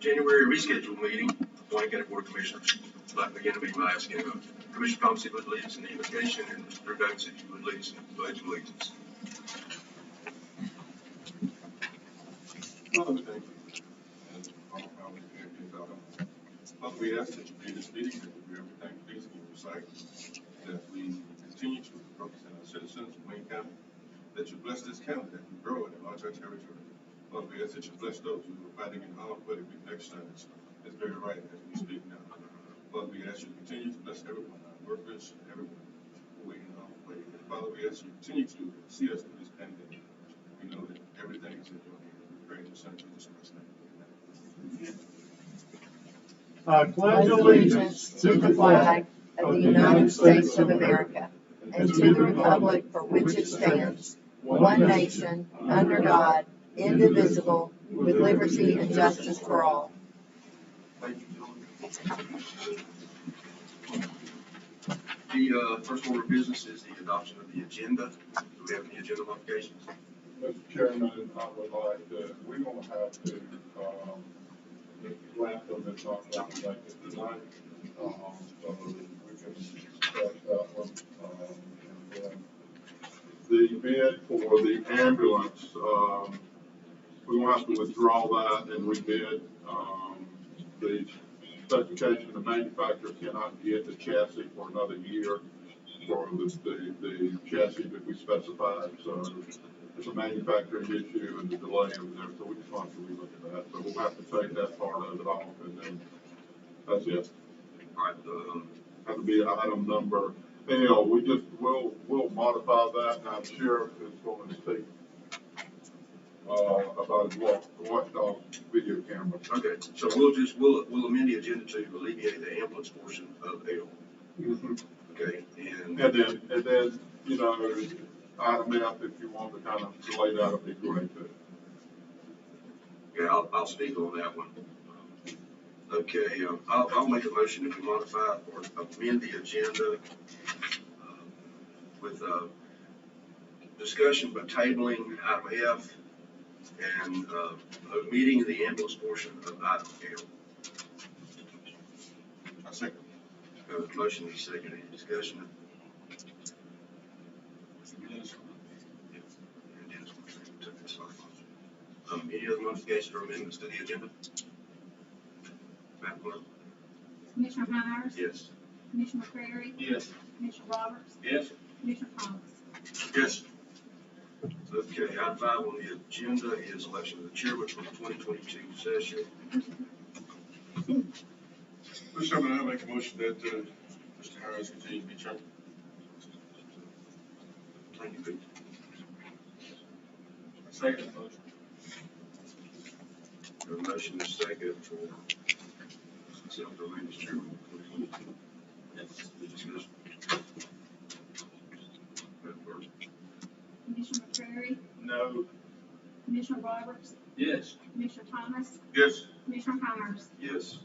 January rescheduled meeting, Wayne County Board of Commissioners. I'd like to begin the meeting by asking Commissioner Thomas if you would lead us in the invocation, and Mr. Davis if you would lead us in the pledge of allegiance. Father, we thank you. And all power and authority is out of us. Father, we ask that you be this meeting, that we do everything pleasing in your sight, that we continue to represent our citizens of Wayne County, that you bless this county, that we grow and enlarge our territory. Father, we ask that you bless those who are fighting in harm, whether it be next time it's very right as we speak now. Father, we ask you to continue to bless everyone, our workers, everyone who are in harm's way. And Father, we ask you to continue to see us through this pandemic. We know that everything is in your hands. We pray in your Son, Jesus Christ's name. I pledge allegiance to the flag of the United States of America and to the republic for which it stands, one nation, under God, indivisible, with liberty and justice for all. Thank you, gentlemen. The first order of business is the adoption of the agenda. Do we have any agenda modifications? Mr. Chairman, I would like to, we're gonna have to, Latham is not going to make it tonight, so we can discuss that one. And then the bid for the ambulance, we're gonna have to withdraw that and rebid. The specification, the manufacturer cannot get the chassis for another year for the chassis that we specified, so it's a manufacturing issue and the delay of there, so we just want to relook at that. So we'll have to take that part of it off, and then that's it. All right, That'll be item number L. We'll modify that, and I'm sure it's going to speak about what video cameras. okay, so we'll amend the agenda to alleviate the ambulance portion of L. Mm-hmm. Okay, And then, you know, item F, if you want to kind of delay that, would be great too. yeah, I'll speak on that one. Okay, I'll make a motion if we modify or amend the agenda with discussion but tabling item F and omitting the ambulance portion of item L. I second. Motion is second. Any discussion? Any other modifications or amendments to the agenda? Madam Clerk? Commissioner Myers? Yes. Commissioner McCrary? Yes. Commissioner Roberts? Yes. Commissioner Thomas? Yes. Okay, item 5 on the agenda is election of the chairman for the 2022 session. Mr. Chairman, I make a motion that Mr. Harris continue to be chairman. Thank you, Pete. Second motion. The motion is second for myself to remain as chairman. Yes. Discussion. Madam Clerk? Commissioner McCrary? No. Commissioner Roberts? Yes. Commissioner Thomas? Yes. Commissioner Myers? Yes.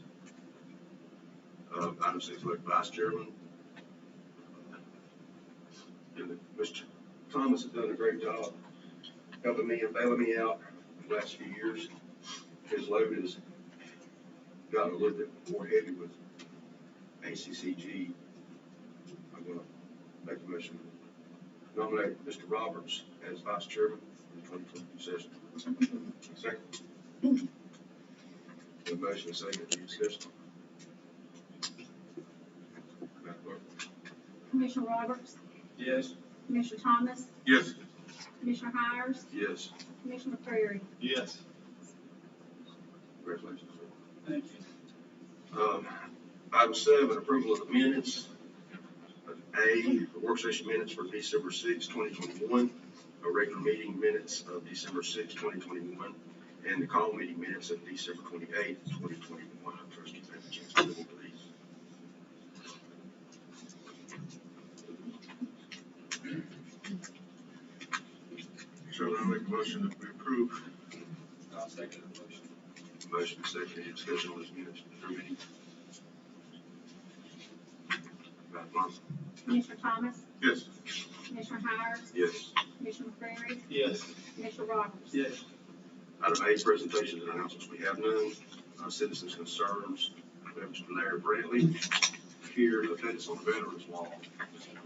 Item 6, elect vice chairman. And Mr. Thomas has done a great job helping me and bailing me out the last few years. His load has gotten a little bit more heavy with ACCG. I'm going to make a motion to nominate Mr. Roberts as vice chairman for the 2022 session. Second. The motion is second. Any discussion? Madam Clerk? Commissioner Roberts? Yes. Commissioner Thomas? Yes. Commissioner Myers? Yes. Commissioner McCrary? Yes. Congratulations, sir. Thank you. Item 7, approval of the minutes. A, the work session minutes for December 6, 2021, a regular meeting minutes of December 6, 2021, and the call meeting minutes of December 28, 2021. I trust you've had a chance to look at these. So I make a motion that we approve. I'll second the motion. Motion second. Any discussion on this minutes? Meeting. Madam Clerk? Commissioner Thomas? Yes. Commissioner Myers? Yes. Commissioner McCrary? Yes. Commissioner Roberts? Yes. Item 8, presentations and announcements. We have none. citizens' concerns. We have Mr. Larry Brantley here to update us on the veterans wall.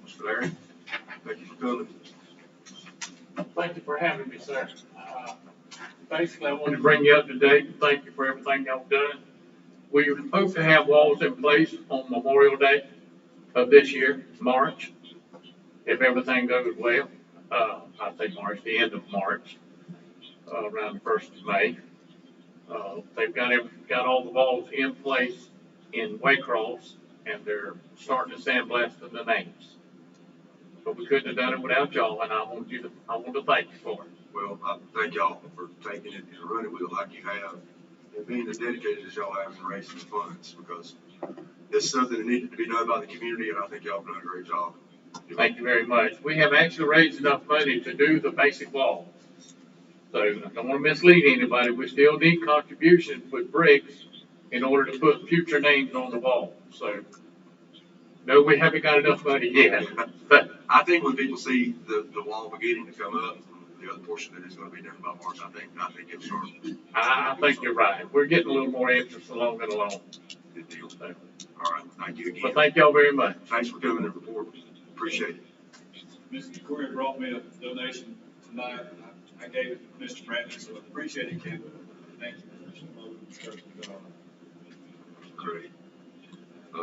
Mr. Larry, thank you for coming. Thank you for having me, sir. Basically, I wanted to bring you up to date and thank you for everything y'all done. We were supposed to have walls in place on Memorial Day of this year, March, if everything goes well. I say March, the end of March, around the 1st of May. They've got all the walls in place in Waycross, and they're starting to sandblast the names. But we couldn't have done it without y'all, and I want to thank you for it. Well, I thank y'all for taking it and running with it like you have, and being as dedicated as y'all have in raising the funds, because it's something that needed to be done by the community, and I think y'all have done a great job. Thank you very much. We have actually raised enough money to do the basic wall. So I don't want to mislead anybody. We still need contributions with bricks in order to put future names on the wall. So, no, we haven't got enough money yet. But I think when people see the wall beginning to come up, the other portion that is going to be done by March, I think it'll start. I think you're right. We're getting a little more interest along and along. Good deal. So, All right, thank you again. but thank y'all very much. Thanks for coming and report. Appreciate it. Mr. Corey brought me a donation tonight, and I gave it to Mr. Bradley, so I appreciate it, Kevin. Thank you. Great.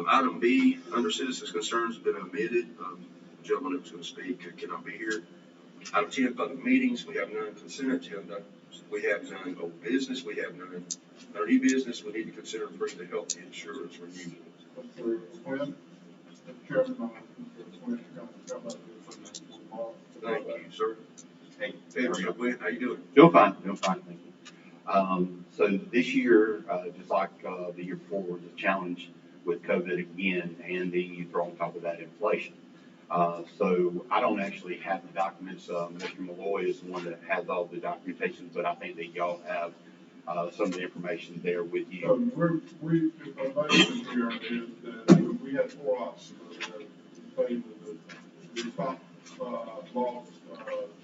Item B, under citizens' concerns, have been omitted. The gentleman that was going to speak cannot be here. Item 10, public meetings, we have none. Consent agenda, we have none. Old business, we have none. Under new business, we need to consider first the health insurance renewal. Mr. Quinn, Mr. Chairman, Mr. Quinn, come up here. Thank you, sir. Hey, Hey, Mr. Quinn, how you doing? doing fine, thank you. So this year, just like, the year before, was a challenge with COVID again, and then you throw on top of that inflation. So I don't actually have the documents. Mr. Malloy is the one that has all the documentation, but I think that y'all have, some of the information there with you. So the motion here is that we had 4 options. Pay the top, loss,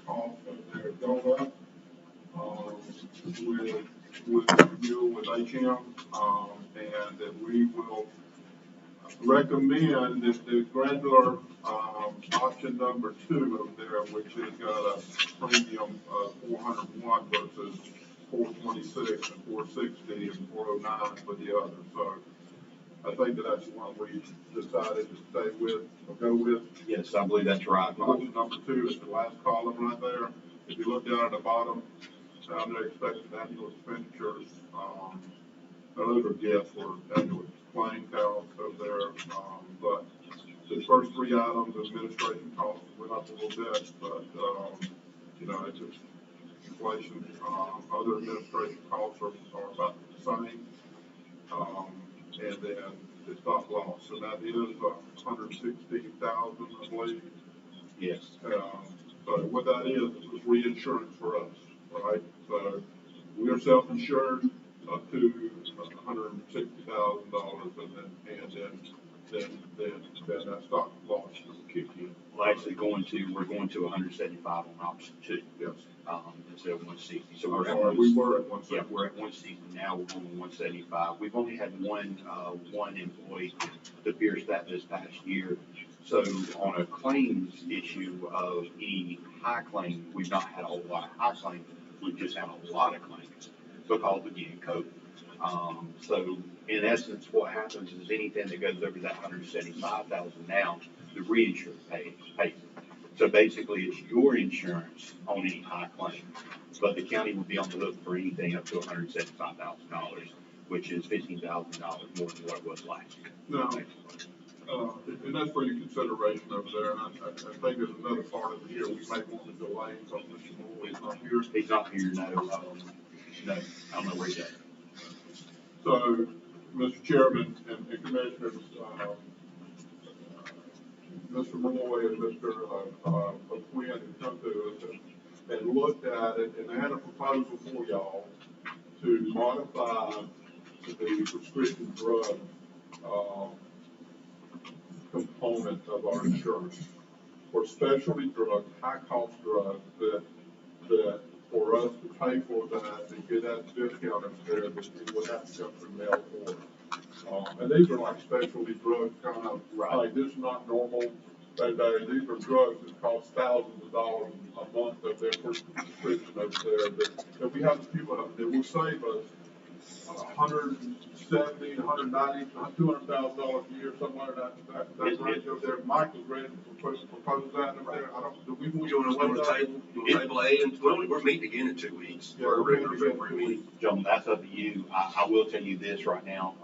cost of their going up, with deal with HM, and that we will recommend that the granular, option number 2 of there, which has got a premium of 401 versus 426 and 460 and 409 for the other. So I think that's the one we decided to stay with or go with. Yes, I believe that's right. Option number 2 is the last column right there. If you look down at the bottom, down there, expected annual expenditures, those are guess for annual claim counts over there, but the first 3 items, administration costs went up a little bit, but, you know, it's just inflation. Other administration costs are about the same. And then the stop loss, so that is 116,000, I believe. Yes. So what that is reinsurance for us, right? So we are self-insured up to $160,000, and then that stop loss will kick in. Well, actually we're going to 175 on option 2. Yes. Instead of 160. So I'm we're at sorry, we were at 160. Yeah, we're at 160 now, we're going to 175. We've only had one employee to pierce that this past year. So on a claims issue of any high claims, we've not had a whole lot of high claims. We've just had a lot of claims because of getting COVID. So in essence, what happens is anything that goes over that 175,000 now, the reinsurance pays it. So basically, it's your insurance on any high claim, but the county would be on the hook for anything up to $175,000, which is $15,000 more than what it was last year. No. And that's for your consideration over there, and I think there's another part of the year we may want to delay because Mr. Moore is not here. He's not here, no, I don't know where he's at. So, Mr. Chairman and Commissioners, Mr. Malloy and Mr. Quinn had come to us and looked at it, and they had a proposal for y'all to modify the prescription drug, component of our insurance for specialty drugs, high-cost drugs that for us to pay for that and get that discount up there, that it would have to come through mail order. And these are like specialty drugs, kind of, like, this is not normal. These are drugs that cost thousands of dollars a month of their prescription over there, that we have a few of, that will save us $170, $190, $200,000 a year, somewhere that range up there. Michael's ready to propose that up there. I don't, do we want You to wanna do wait that? on the table A, and we're meeting again in 2 weeks for a regular February meeting. Gentlemen, that's up to you. I will tell you this right now,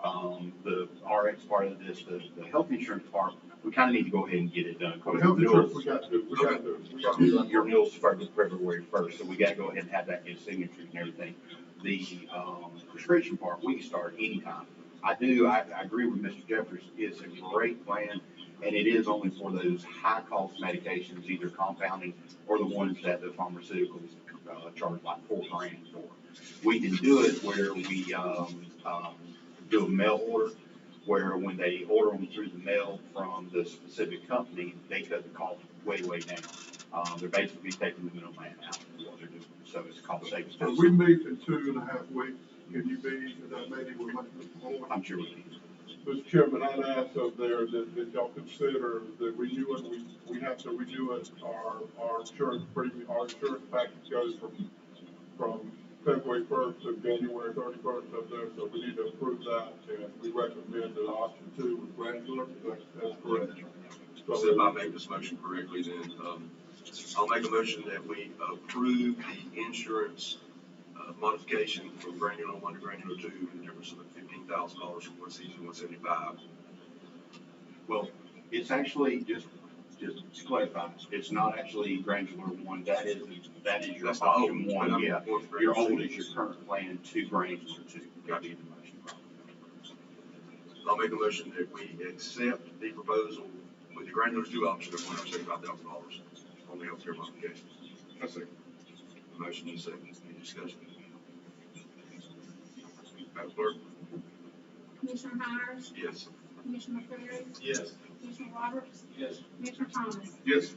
the RX part of this, the health insurance part, we kind of need to go ahead and get it done. For the health insurance, we got to do that. Your renewal's February 1st, so we gotta go ahead and have that, get signatures and everything. The, prescription part, we can start anytime. I agree with Mr. Jeffers, it's a great plan, and it is only for those high-cost medications, either compounding or the ones that the pharmaceuticals, charge like $4,000 for. We can do it where we, do a mail order, where when they order them through the mail from the specific company, they cut the cost way, way down. They're basically taking the middleman out of what they're doing, so it's cost savings. So we meet in 2.5 weeks. Can you be at that meeting with Mr. Moore? I'm sure we can. Mr. Chairman, I'd ask up there that y'all consider the renewing, we have to renew it, our insurance premium, our insurance package goes from February 1st to January 31st up there, so we need to approve that, and we recommend that option 2 with granular, that's correct. So if I make this motion correctly, then, I'll make a motion that we approve the insurance modification from granular 1 to granular 2, in the difference of $15,000 from 160 to 175. Well, it's actually just to clarify, it's not actually granular 1, that is your That's the option old 1, yeah. one. Your old is your current plan to granular 2. Gotcha. Be the motion. I'll make a motion that we accept the proposal with the granular 2 option of $175,000 on the healthcare modification. That's it. Motion and second, any discussion? Madam Clerk? Commissioner Myers, Yes. Commissioner McCreary, Yes. Commissioner Roberts, Yes. Commissioner Thomas. Yes.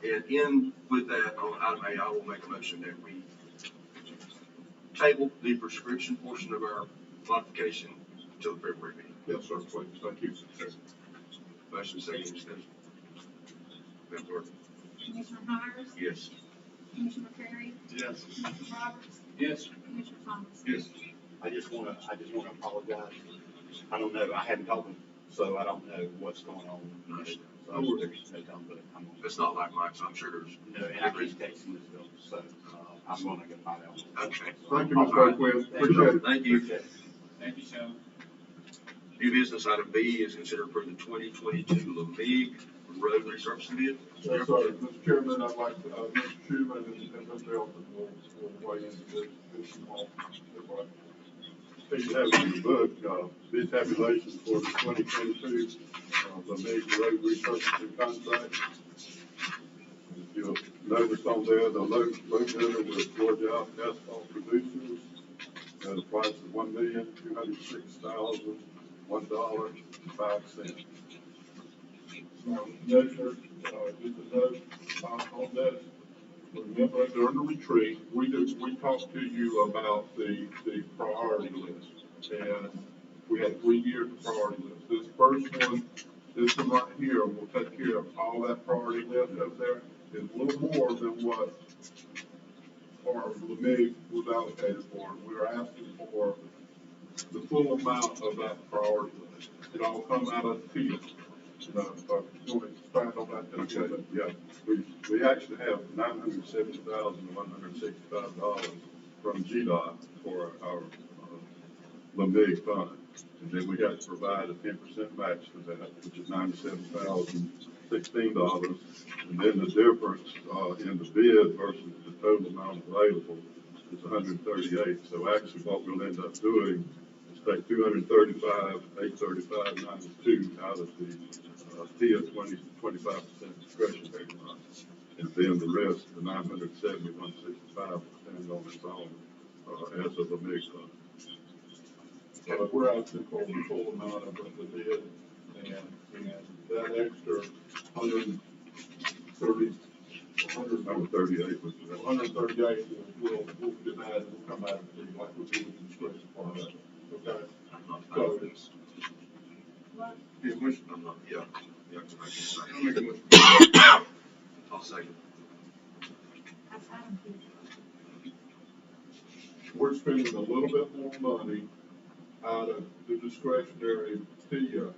And with that, on item A, I will make a motion that we table the prescription portion of our modification until the February meeting. Yes, sir, please, thank you. Motion second, discussion. Madam Clerk? Commissioner Myers, Yes. Commissioner McCreary, Yes. Commissioner Roberts, Yes. Commissioner Thomas. Yes. I just wanna apologize. I don't know, I haven't talked to him, so I don't know what's going on. So there's no time, but I'm, It's not like Mike's, I'm sure there's. no, and I keep texting this bill, so, I'm gonna go find out. Okay. Thank you, Mr. O'Quinn, appreciate it. Thank you. Thank you, Sean. New business item B is considered for the 2022 LeMig Road resurfacing bid. Yes, sir, Mr. Chairman, I'd like, Mr. Schuman and Mr. Elton will weigh into this small. Hey, you have in your book, bid tabulations for the 2022, LeMig Road resurfacing contract. If you'll notice on there, the low bidder was Georgia Asphalt Producers at a price of $1,206,001.05. Commissioner, just a note on this. Remember, during the retreat, we talked to you about the priority list. And we had 3 years of priority list. This first one, this one right here will take care of all that priority list up there. It's a little more than what our LeMig was allocated for. We were asking for the full amount of that priority list. It all come out of TIA. You want to expand on that? Okay, yeah, we actually have $970,165 from GDOT for our LeMig fund. And then we have to provide a 10% match to that, which is $97,016. And then the difference, in the bid versus the total amount available is $138. So actually what we'll end up doing is take $235,835.92 out of the TIA 25% discretionary fund. And then the rest, the $971.65 will stand on its own, as of the MIG fund. So we're asking for the full amount of the bid, and that extra $138 Number 38 was. 138, we'll deny it, we'll come out and see like we do with the discretion part of it, okay? So, What? Yeah, which, I'm not, yeah. I'll make a motion. I'll second. That's Adam Peter. we're spending a little bit more money out of the discretionary TIA,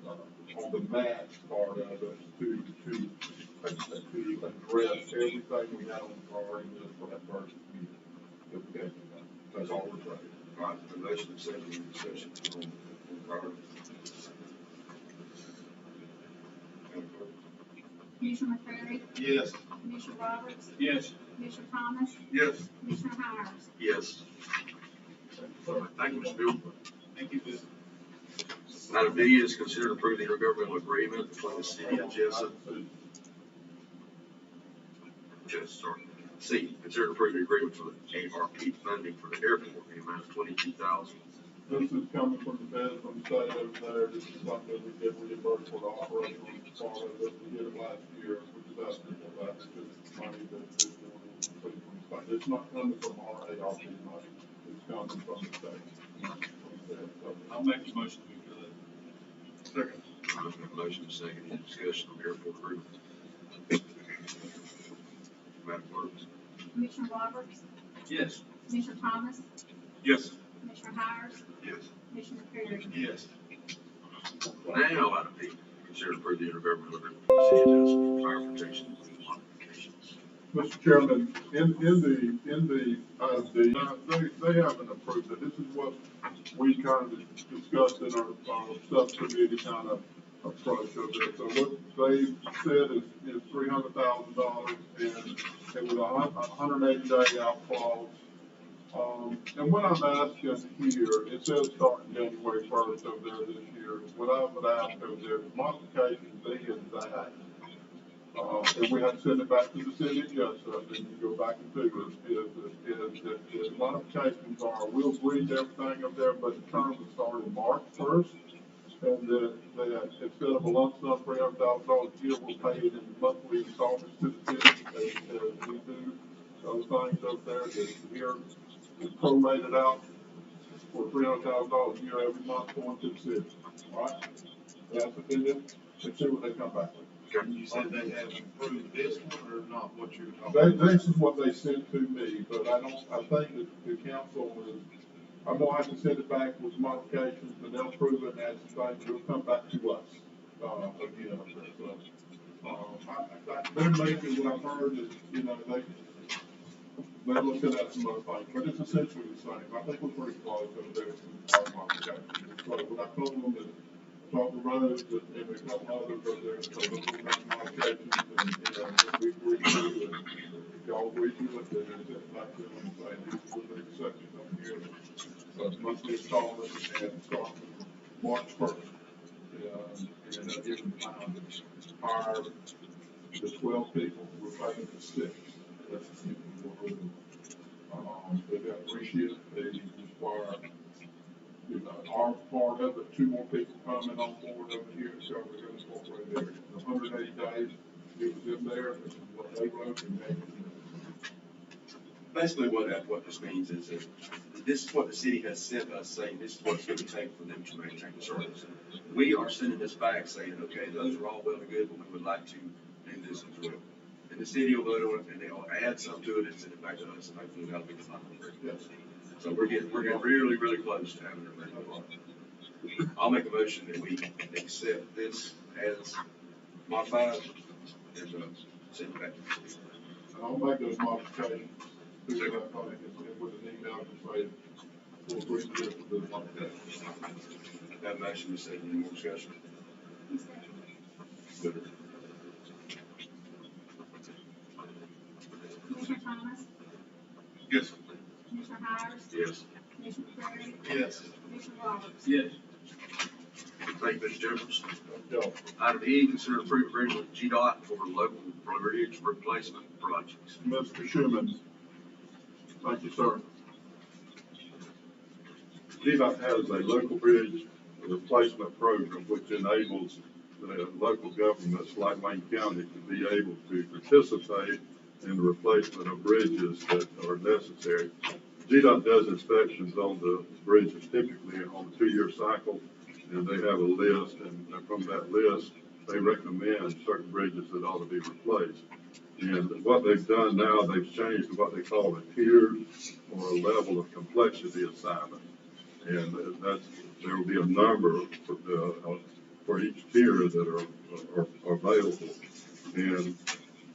on the match part of it to address everything we had on the priority list for that first year. that we had to do. That's all we're saying. All right, the motion is second, any discussion on priority. Madam Clerk? Commissioner McCrary, Yes. Commissioner Roberts, Yes. Commissioner Thomas, Yes. Commissioner Hires. Yes. Thank you, Mr. Bill. Thank you, Bill. Item D is consider approving the intergovernmental agreement between the city of Jessup. C, consider approving the agreement for the ARP funding for the airport in the amount of $22,000. This is coming from the feds, from the state over there. This is something we get reimbursed for the operational part of it. We did it last year, which is asking for that. It's just money that's going from the state. It's not coming from our ARP money. It's coming from the state. So, I'll make the motion to approve that. Second. Motion is second, any discussion on the airport agreement? Madam Clerk? Commissioner Roberts, Yes. Commissioner Thomas, Yes. Commissioner Hires, Yes. Commissioner McCrary. Yes. Now, item D, consider approving the intergovernmental agreement for the city of Jessup for fire protection and modifications. Mr. Chairman, they haven't approved it. This is what we kind of discussed in our subcommittee kind of approach of it. So what they said is $300,000 and it was a 180-day out clause. And what I'm asking here, it says starting January 1st over there this year. What I would ask over there is modifications B and that. And we have to send it back to the city of Jessup, and you go back and do it, is the modifications are, we'll read everything up there, but the term will start in March 1st. And that instead of a lump sum $300,000 a year, we'll pay it in monthly installments to the city as we do those things up there that here is prorated out for $300,000 a year every month going to the city. All right? That's what they do. Let's see what they come back with. You said they haven't approved this one or not what you're talking about? This is what they sent to me, but I think that the council is, I'm gonna have to send it back with modifications, and they'll approve it as the thing, it'll come back to us, again. So, they're making, what I've heard is, they're looking at some other things, but it's essentially the same. I think we're pretty close over there with our modifications. So what I told them is, talk to Rose and a couple others over there, so we'll make modifications, and we agree to it. If y'all agree to it, then it's just back to them and say, these are the exceptions up here. Monthly installments and starting March 1st. And give them time to hire the 12 people, we're paying for 6. That's the people we're doing. They got 3 shifts, they require, our part of it, 2 more people coming on board over here, so we're going to incorporate there. 180 days, it was in there, this is what they wrote, and they. Basically, what this means is that this is what the city has sent us, saying this is what it's going to take for them to maintain the service. We are sending this back saying, okay, those are all well and good, but we would like to do this as well. And the city will vote on it, and they'll add something to it and send it back to us, and hopefully that'll be the final agreement. Yes. So we're getting really, really close to having everything apart. I'll make a motion that we accept this as modified and send it back to the city. And I'll make those modifications to that thing, and with an email to say, we'll agree to this, we'll do the modifications. That motion is second, any more discussion? Good. Commissioner Thomas, Yes. Commissioner Hires, Yes. Commissioner McCrary, Yes. Commissioner Roberts. Yes. Thank you, Mr. Jefferson. Yeah. Item E, consider approving agreement with GDOT for local bridge replacement projects. Mr. Schuman. Thank you, sir. GDOT has a local bridge replacement program which enables local governments like Wayne County to be able to participate in the replacement of bridges that are necessary. GDOT does inspections on the bridges typically on a 2-year cycle, and they have a list, and from that list, they recommend certain bridges that ought to be replaced. And what they've done now, they've changed what they call a tiered or a level of complexity assignment. And there will be a number for each tier that are available. And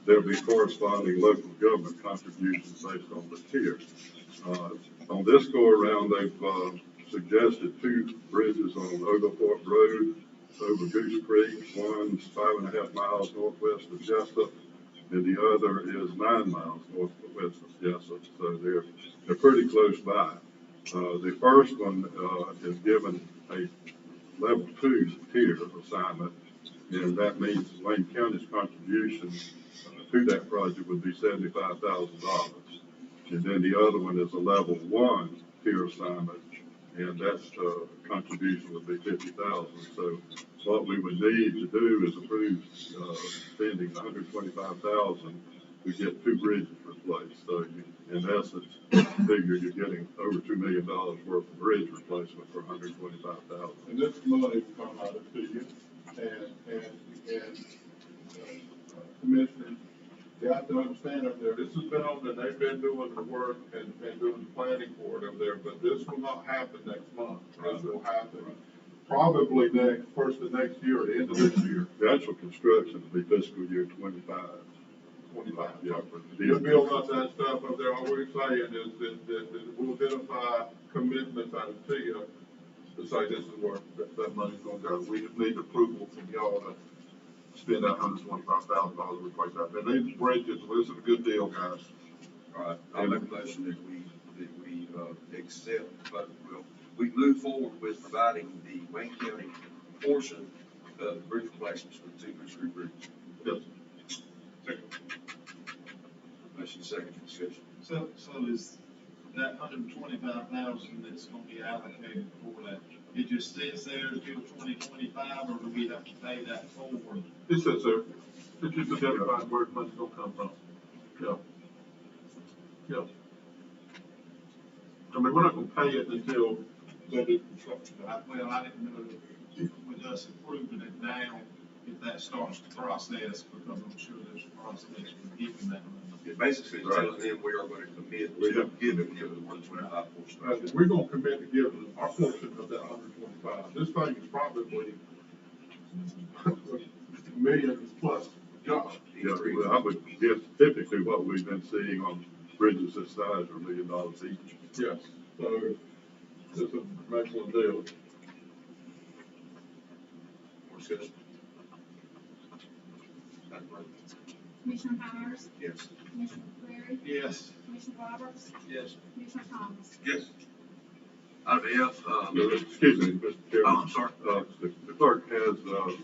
there'll be corresponding local government contributions based on the tier. On this go around, they've suggested 2 bridges on Oglethorpe Road over Goose Creek. One's 5.5 miles northwest of Jessup, and the other is 9 miles northwest of Jessup. So they're pretty close by. The first one is given a level 2 tier assignment, and that means Wayne County's contribution to that project would be $75,000. And then the other one is a level 1 tier assignment, and that contribution would be $50,000. So what we would need to do is approve spending $125,000 to get 2 bridges replaced. So in essence, figure you're getting over $2 million worth of bridge replacement for $125,000. And this money will come out of TIA, and Commissioner, you have to understand up there, this has been on there, they've been doing the work and doing the planning for it up there, but this will not happen next month. This will happen probably first of next year, the end of this year. The actual construction will be fiscal year 25. 25. Yeah. You'll build up that stuff up there. All we're saying is that we'll identify commitments out of TIA to say this is where that money's gonna go. We just need approval from y'all to spend that $125,000 to replace that. And these bridges, well, this is a good deal, guys. All right, I'll make a motion that we accept, but we move forward with providing the Wayne County portion of the bridge replacements for the 2 Goose Creek bridges. Yes. Motion second, discussion. So is that $125,000 that's gonna be allocated for that, it just sits there until 2025, or do we have to pay that forward? It says there, it's just identifying where the money's gonna come from. Yeah. Yeah. I mean, we're not gonna pay it until they do construction. Well, I didn't know if with us approving it now, if that starts the process, because I'm sure there's a process for giving that money. It basically is telling them we are going to commit to giving them the 125 portion. We're gonna commit to giving our portion of that 125. This thing is probably millions plus jobs. Yeah, well, I would guess typically what we've been seeing on bridges this size are $1 million each. Yes, so it's an excellent deal. More discussion? Madam Clerk? Commissioner Hires, Yes. Commissioner Clary, Yes. Commissioner Roberts, Yes. Commissioner Thomas. Yes. Item F, Excuse me, Mr. Chairman. oh, I'm sorry. The clerk has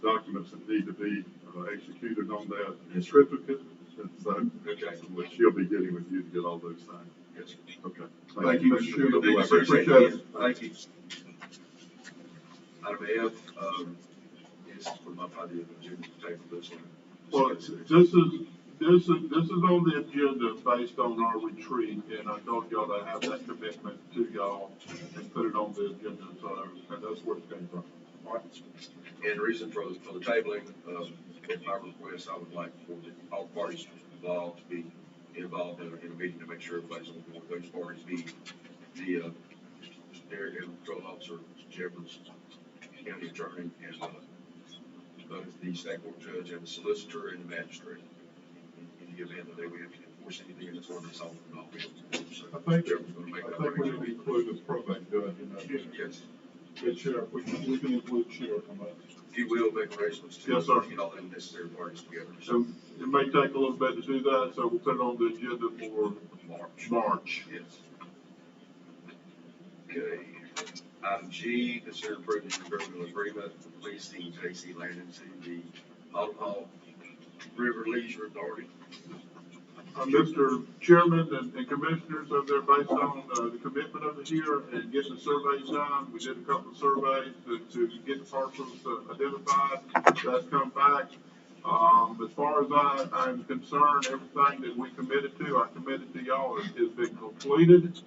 documents that need to be executed on that in triplicate, and so, Okay. which she'll be getting with you to get all those signed. Yes. Okay. Thank you, Mr. Chairman. Thank you, Appreciate it. Thank you. Item F, is for my idea of the agenda table this one. Well, this is on the agenda based on our retreat, and I told y'all to have that commitment to y'all and put it on the agenda, so, and that's where it came from. All right. And the reason for the tabling, at my request, I would like for all parties involved to be involved in a meeting to make sure everybody's on board. Those parties be the Derrick Animal Control Officer, Jefferson County Attorney, and both the state court judge and the solicitor and the magistrate. In the event that they would have to enforce anything in this ordinance, I will not be able to do so. I think Jefferson's gonna make that we need to arrangement. include the probate judge in that. Yes, The sheriff, we can include sheriff on that. he will make arrangements to Yes, sir. get all the necessary parties together. So it may take a little bit to do that, so we'll put it on the agenda for March. Yes. Okay. Item G, consider approving the governmental agreement for leasing J.C. Landon to the Autumn Hall River Leisure Authority. Mr. Chairman and Commissioners, over there based on the commitment of the year and getting the surveys done. We did a couple of surveys to get the parcels identified. That's come back. As far as I'm concerned, everything that we committed to, I committed to y'all, has been completed.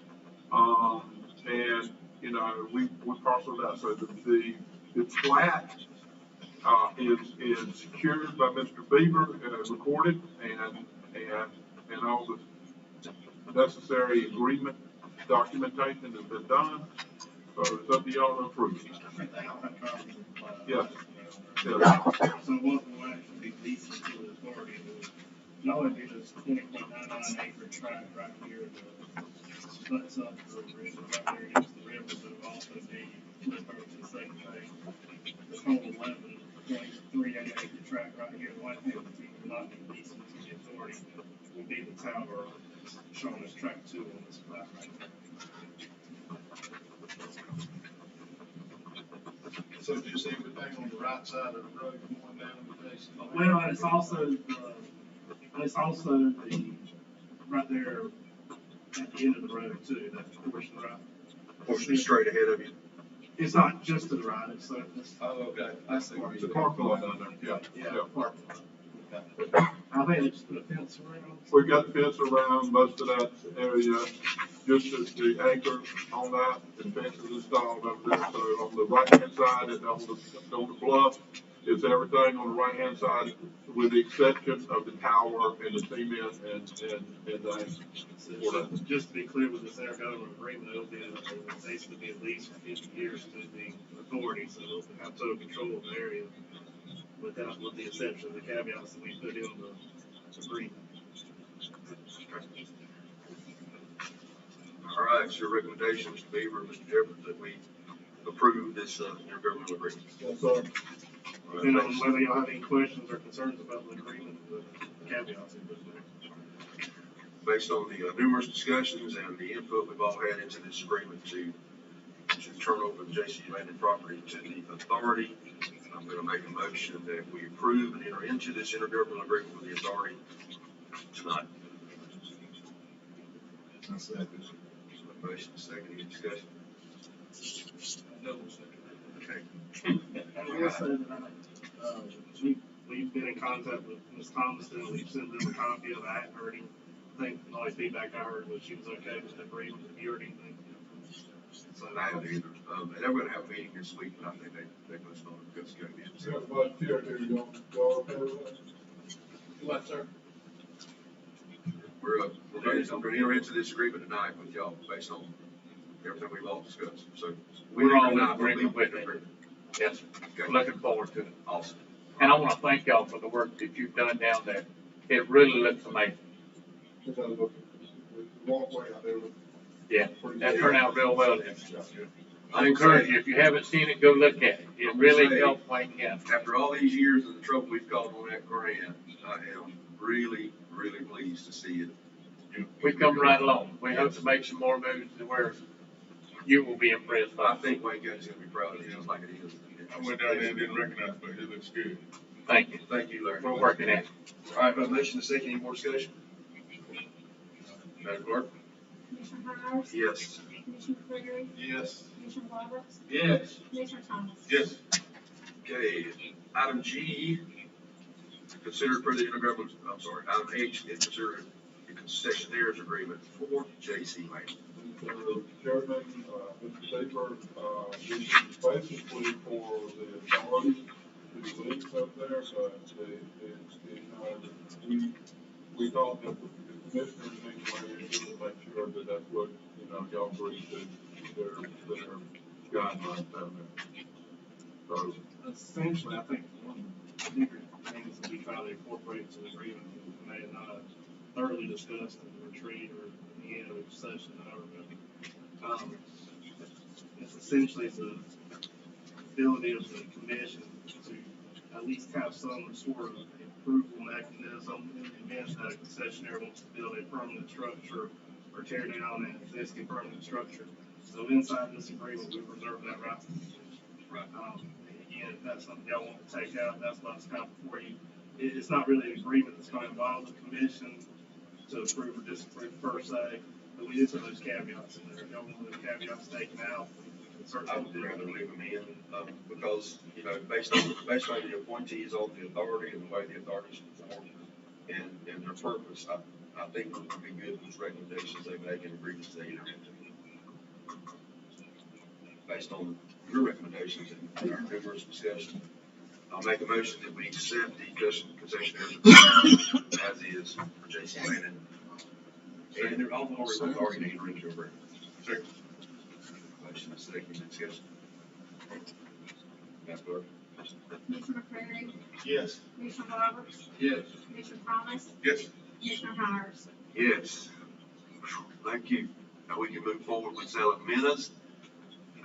And, you know, we parceled out. So the plat is secured by Mr. Beaver, recorded, and all the necessary agreement documentation has been done. So it's up to y'all to approve. Yes. So what will actually be leased to the authority, not only do this 20.99 acre tract right here that splits up the river right there against the river, but it'll also be flipped over to the second phase. The whole 11.38 acre tract right here, the one thing that will not be leased to the authority will be the tower shown as track 2 on this plat right there. So just everything on the right side of the road going down to Jason? Well, and it's also the, right there at the end of the road too, that portion right. Portion straight ahead of you. It's not just to the right, it's, Oh, okay, I see. It's a parking lot down there, yeah, parking lot. I think they just put a fence around. We've got the fence around most of that area, just as the anchor on that, the fence is installed over there. So on the right-hand side and on the bluff, it's everything on the right-hand side, with the exception of the tower and the cement and the anchor. Just to be clear with this intergovernmental agreement, it'll basically be at least 50 years to the authority, so they'll have total control of the area with the exception of the caveats that we put in the agreement. All right, it's your recommendation, Mr. Beaver, Mr. Jeffers, that we approve this intergovernmental agreement. Yes, sir. All right, Depending on thanks. whether y'all have any questions or concerns about the agreement, the caveats we put there. Based on the numerous discussions and the input we've all had into this agreement to turn over the J.C. Landon property to the authority, I'm going to make a motion that we approve and enter into this intergovernmental agreement with the authority tonight. Motion second, any discussion? Okay. I will say that, we've been in contact with Ms. Thomaston, we've sent them a copy of it. I hadn't heard anything. I think the only feedback I heard was she was okay with the agreement. Have you heard anything? So I haven't either. And they're going to have a meeting this week, but I think they postponed it because it's going to be. Yeah, but here, y'all okay with that? What, sir? We're going to enter into this agreement tonight with y'all based on everything we've all discussed. So We're all in not agreement with believe it. Yes, Okay. looking forward to it. Awesome. And I want to thank y'all for the work that you've done down there. It really looks amazing. The walkway out there. Yeah, that turned out real well. Then. I I encourage you, if you haven't seen it, go look at it. It really helped Wayne County. After all these years of the trouble we've caused on that grant, I am really, really pleased to see it. We've come right along. We hope to make some more moves to where you will be impressed by I it. think Wayne County's going to be proud of it, just like it is. I went down there and didn't recognize, but it looks good. Thank you. Thank you, Larry. We're working at it. All right, but motion to second, any more discussion? Madam Clerk? Commissioner Hires? Yes. Commissioner Cleary? Yes. Commissioner Roberts? Yes. Commissioner Thomas? Yes. Okay, item G, consider for the intergovernmental, item H, is considered a concessionaires agreement for J.C. Landon. Chairman, Mr. Beaver, this is basically for the authority to lease up there, but we thought that the commissioners need to make sure that that's what, y'all agree to their guidelines down there. So, Essentially, I think one of the bigger things that we try to incorporate into the agreement, we may have not thoroughly discussed in the retreat or any other session that I remember. It's essentially the ability of the commission to at least have some sort of approval mechanism in the event that a concessionaire wants to build a permanent structure or tear down an existing permanent structure. So inside this agreement, we reserve that right to the commission. Again, if that's something y'all want to take out, that's why it's kind of before you. It's not really an agreement that's going to involve the commission to approve or disapprove per se, but we did some of those caveats in there. If y'all want those caveats taken out, we can I certainly would do rather it. leave them in, because, you know, based on the appointees on the authority and the way the authorities perform and their purpose, I think it would be good with recommendations they make and agreements they enter into. Based on your recommendations and our numerous discussions, I'll make a motion that we accept the concessionaires as is for J.C. Manning. And they're all authority to enter into agreement. Second. Motion is second, discussion. Madam Clerk? Commissioner McCreary, Yes. Commissioner Roberts, Yes. Commissioner Thomas, Yes. Commissioner Hires. Yes. Thank you. Now we can move forward with selling minutes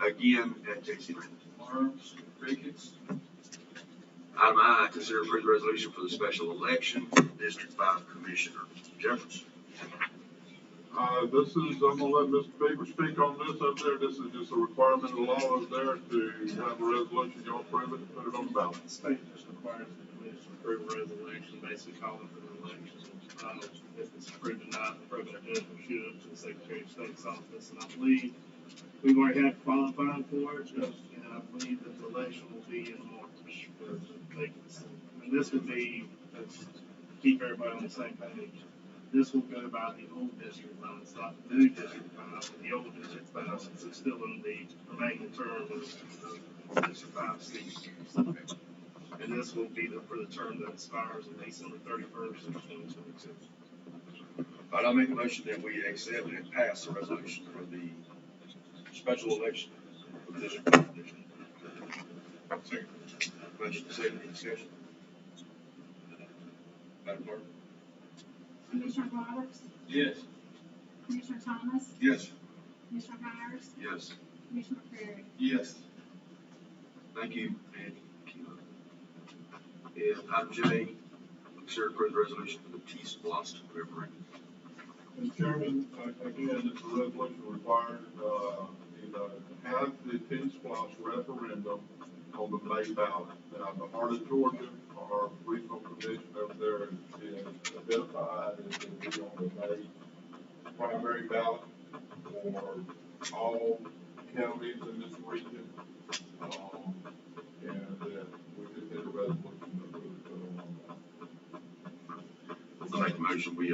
again at J.C. Manning. Worms, crickets. Item I, consider approved resolution for the special election, District 5 Commissioner. Jefferson. This is, I'm gonna let Mr. Beaver speak on this up there. This is just a requirement of the law up there to have a resolution, y'all approve it, put it on the ballot. The state just requires the commission to approve a resolution, basically calling for an election. If it's approved or not, the appropriate judge will shoot it to the Secretary of State's office, and I believe we've already had qualifying for it, and I believe that the election will be in March for the vacancy. And this would be, let's keep everybody on the same page. This will go by the old district lines, not the new district lines, but the old district lines, since it's still in the remaining term of District 5 seat. And this will be for the term that expires on December 31st, 2022. All right, I'll make a motion that we accept and pass the resolution for the special election for the District 5 district. Second. Motion second, discussion. Madam Clerk? Commissioner Roberts, Yes. Commissioner Thomas, Yes. Commissioner Hires, Yes. Commissioner McCreary. Yes. Thank you, and item J, consider approved resolution for the T-Splost referendum. Mr. Chairman, again, this is a resolution required, have the T-Splosh referendum on the May ballot. Now, the Heart of Georgia, our regional commission over there is identified as to be on the May primary ballot for all counties in this region. And that we just need a resolution that we would put on that. I'll make a motion, we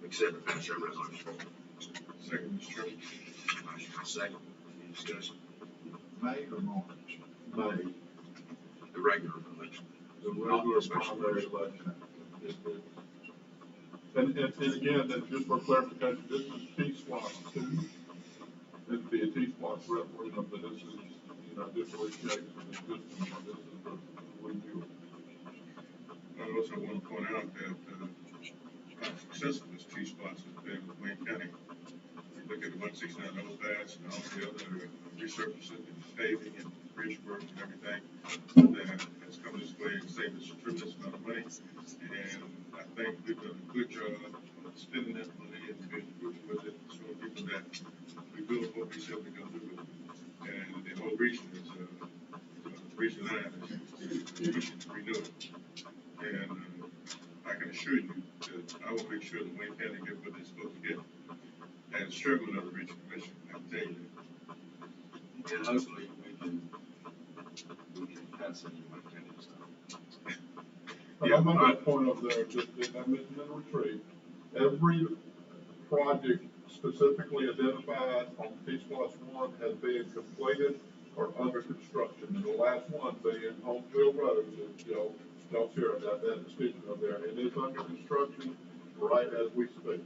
accept and pass that resolution. Second, Mr. Chairman. Motion second, any discussion? May or March? May, The regular election. the regular primary election. And again, that just for clarification, this is T-Splosh 2. This would be a T-Splosh referendum, but this is, just reshaped from the existing one. This is the review. I also want to point out that, how successful this T-Splosh has been with Wayne County. You look at the 169 overpass and all the other resurfacing and paving and bridge work and everything that has come this way and saved us a tremendous amount of money. And I think we've done a good job of spending that money and being fruitful with it, showing people that we build what we said we're going to do with it. And the whole region is, region 9 is renewed. And I can assure you that I will make sure that Wayne County get what they're supposed to get. As chairman of the region commission, I can tell you that. And hopefully we can pass it in Wayne County this time. But I'm at that point over there, just, I mentioned in the retreat, every project specifically identified on T-Splosh 1 has been completed or under construction. And the last one being Homeville Road, that y'all share that distinction over there. It is under construction right as we speak.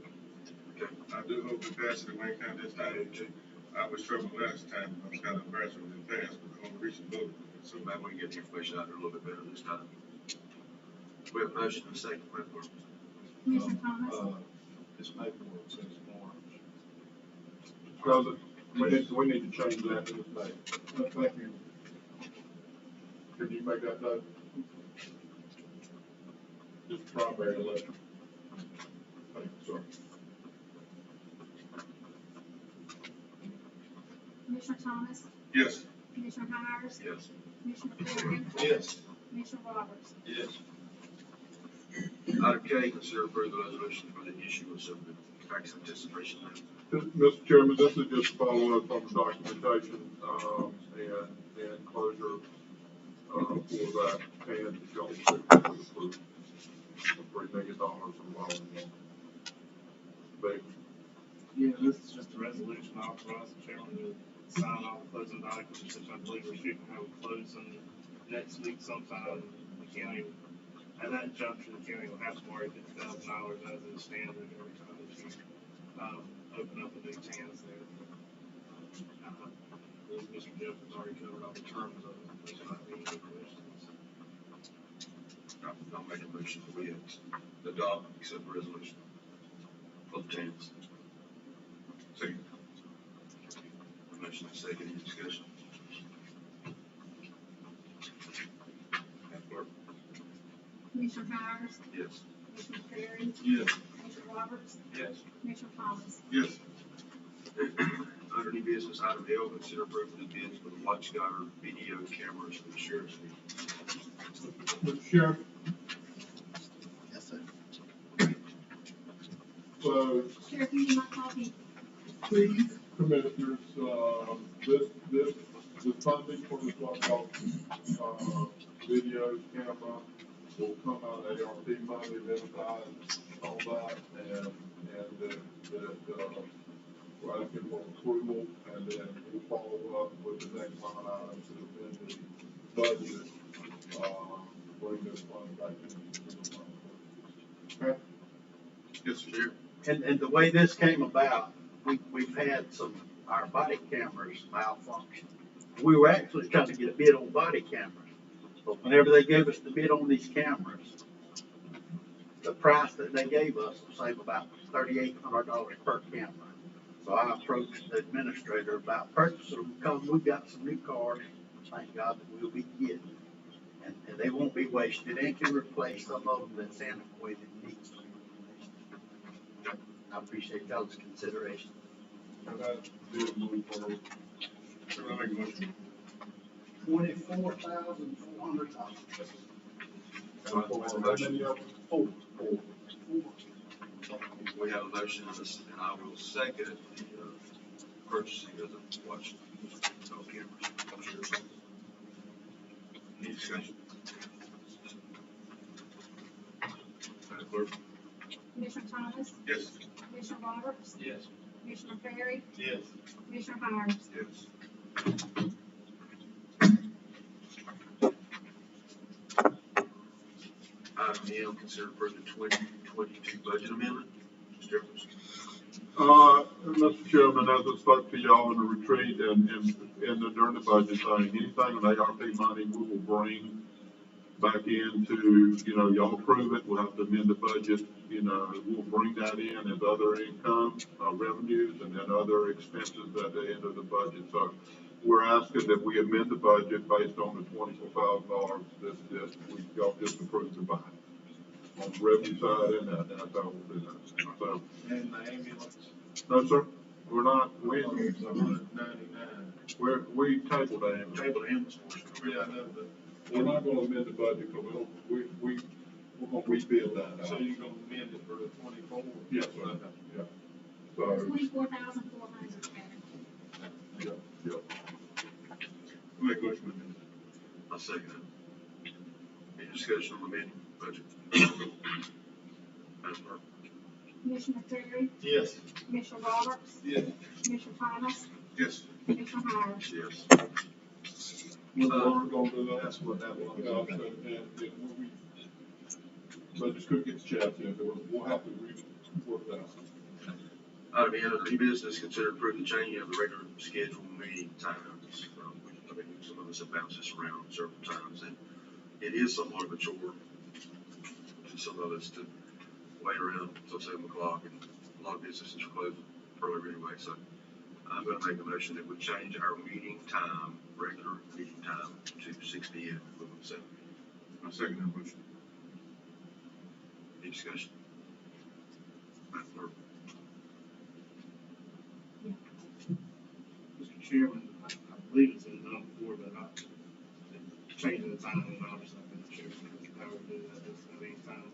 Okay, I do hope we pass it in Wayne County this time. I was troubled last time, I was kind of embarrassed when it passed, but the whole region voted. So maybe we can get the information out there a little bit better this time. We have a motion and a second, Madam Clerk. Commissioner Thomas, This paperwork says March. President, we need to change that to this date. Thank you. Can you make that note? Just primary election. Thank you, sir. Commissioner Thomas, Yes. Commissioner Hires, Yes. Commissioner McCreary, Yes. Commissioner Roberts. Yes. Item K, consider approving the resolution for the issuance of the tax anticipation note. Mr. Chairman, this is just follow up on the documentation, and closure, for that, and y'all should approve $3 million from loan. Baby. Yeah, this is just a resolution authorizing the chairman to sign off the closing documents, which I believe we're shooting to have it closing next week sometime. The county, at that juncture, the county will have to borrow $50,000 as is standard every time that you, open up a new TANs there. Mr. Jeff has already covered all the terms of it, there's not any questions. I'll make a motion that we adopt, accept the resolution for the TANs. Second. Motion and second, any discussion? Madam Clerk? Commissioner Hires, Yes. Commissioner Perry, Yes. Commissioner Roberts, Yes. Commissioner Thomas. Yes. Under new business, item L, consider approving the bids for the WatchGuard video cameras for the sheriff's department. Mr. Sheriff, Yes, sir. so Sheriff, you need my copy. please, commissioners, the funding for this one called, video camera will come out of ARP money, identified all that, and we're asking for approval, and then we'll follow up with the next line items within the budget, bring this fund back into the fund. Okay? Yes, sir. And the way this came about, we've had our body cameras malfunction. We were actually trying to get a bid on body cameras, but whenever they gave us the bid on these cameras, the price that they gave us was save about $3,800 per camera. So I approached the administrator about purchasing them because we've got some new cars, thank God, that we'll be getting. And they won't be wasted, and can replace some of them that's antiquated and needs to be replaced. I appreciate y'all's consideration. And that did move forward. I make a motion. $24,400. How many of them? Four. We have a motion and I will second the purchasing of the watch cameras. Any discussion? Madam Clerk? Commissioner Thomas, Yes. Commissioner Roberts, Yes. Commissioner Perry, Yes. Commissioner Hires. Yes. Item M, consider approving 2022 budget amendment. Mr. Jefferson. Mr. Chairman, as I spoke to y'all in the retreat and during the budget thing, anything with ARP money, we will bring back into, y'all approve it, we'll have to amend the budget, we'll bring that in as other income, revenues, and then other expenses at the end of the budget. So we're asking that we amend the budget based on the $24,000 y'all just approved to buy. On the revenue side, and that's how we'll do that. So, And the ambulance, no, sir, we're not, it's $199. we tabled that. Table the ambulance portion. Yeah, I know, but, We're not gonna amend the budget, because we're gonna rebuild that so out. you're gonna amend it for the 24? Yes, sir, yeah. So, 24,400. yeah. Make a motion. I'll second it. Any discussion on the amendment budget? Madam Clerk? Commissioner Perry, Yes. Commissioner Roberts, Yes. Commissioner Thomas, Yes. Commissioner Hires. Yes. We're gonna do that. That's what that was. But just couldn't get the chassis in, we'll have to work that out. Item N, under new business, consider approving the changing of the regular scheduled meeting times. I think some of us have bounced this around several times, and it is somewhat of a chore to some of us to wait around until 7 o'clock, and a lot of businesses are closed earlier anyway, so I'm gonna make a motion that we change our meeting time, regular meeting time, to 6 P.M. from 7. I second that motion. Any discussion? Madam Clerk? Mr. Chairman, I believe it's been done before, but changing the time, and obviously, I've been the chairman, has the power to do that, just at any time.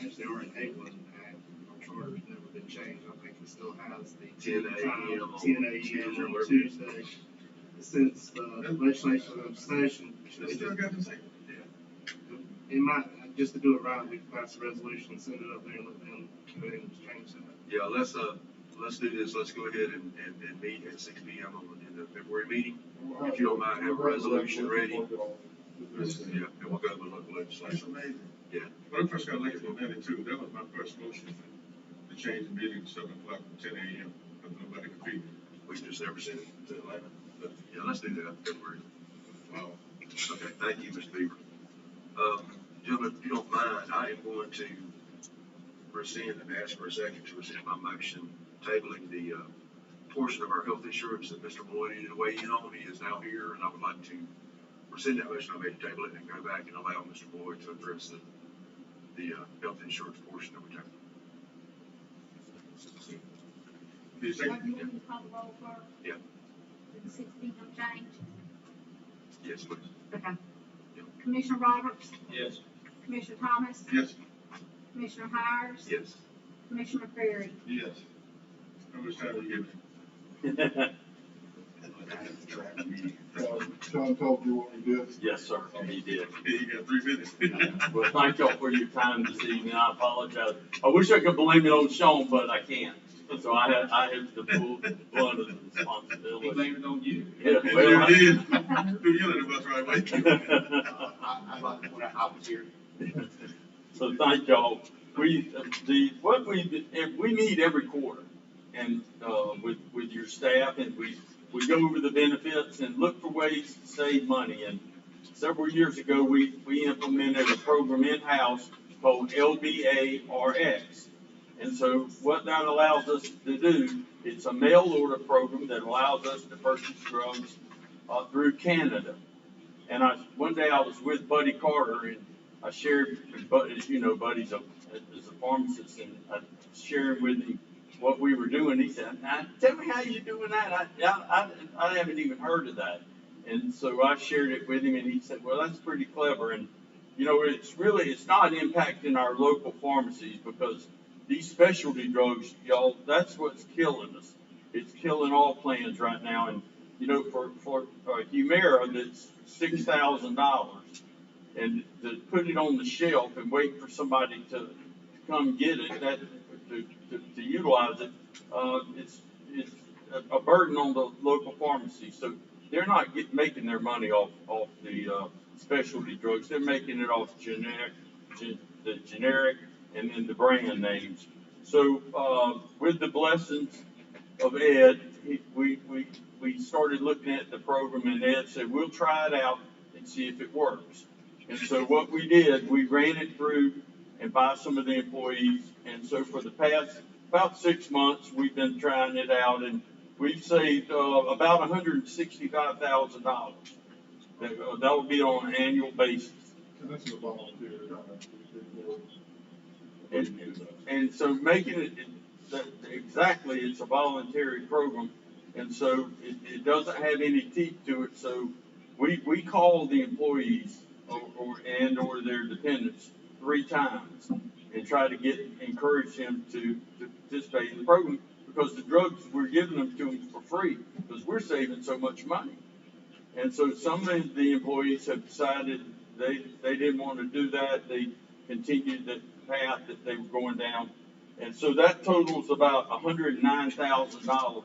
actually our enabling act, our charter's never been changed. I think it still has the 10 time, a.m. 10 a.m. on Tuesday. Since the legislation of session, They still got the same. it might, just to do it right, we can pass a resolution and send it up there and let them go ahead and change that. Yeah, let's do this. Let's go ahead and meet at 6 p.m. in the February meeting. If you don't mind, have a resolution ready. Yeah, and we'll go to the local That's legislation. amazing. Yeah. When I first got elected in '92, that was my first motion to change the meeting to 7 o'clock to 10 a.m. But nobody could beat it. We just never sent it to Atlanta. But yeah, let's do that. February. Wow. Okay, thank you, Mr. Beaver. Gentlemen, if you don't mind, I am going to rescind and ask for a second to rescind my motion tabling the portion of our health insurance that Mr. Boyd needed to weigh in on. He is now here, and I would like to rescind that motion I made to table it and go back and allow Mr. Boyd to address the health insurance portion that we tabled. Do you second? You want me to call the roll for? Yeah. The 16 no change? Yes, please. Okay. Commissioner Roberts, Yes. Commissioner Thomas, Yes. Commissioner Hires, Yes. Commissioner Perry. Yes. How much time do you give me? Sean told you what he did. Yes, sir, he did. Yeah, you got 3 minutes. Well, thank y'all for your time this evening. I apologize. I wish I could blame it on Sean, but I can't. So I have to pull one of the We responsibility. blame it on you. Yeah, You well, sure did. Who yelled at the bus right away? I'd like to point out, I was here. So thank y'all. We meet every quarter and, with your staff, and we go over the benefits and look for ways to save money. And several years ago, we implemented a program in-house called LBA-RX. And so what that allows us to do, it's a mail order program that allows us to purchase drugs through Canada. And one day I was with Buddy Carter, and I shared, as you know, Buddy's is a pharmacist, and I shared with him what we were doing. He said, now, tell me how you're doing that. I haven't even heard of that. And so I shared it with him, and he said, well, that's pretty clever. And, you know, it's not impacting our local pharmacies, because these specialty drugs, y'all, that's what's killing us. It's killing all plans right now. And, you know, for Humira, that's $6,000. And to put it on the shelf and wait for somebody to come get it, to utilize it, it's a burden on the local pharmacy. So they're not making their money off the specialty drugs. They're making it off the generic and then the brand names. So with the blessings of Ed, we started looking at the program, and Ed said, we'll try it out and see if it works. And so what we did, we ran it through and by some of the employees. And so for the past about 6 months, we've been trying it out, and we've saved about $165,000. That would be on an annual basis. And this is a volunteer, And so making it, exactly, it's a voluntary program. And so it doesn't have any teeth to it. So we call the employees or their dependents 3 times and try to encourage them to participate in the program, because the drugs, we're giving them to them for free because we're saving so much money. And so some of the employees have decided they didn't want to do that. They continued the path that they were going down. And so that totals about $109,000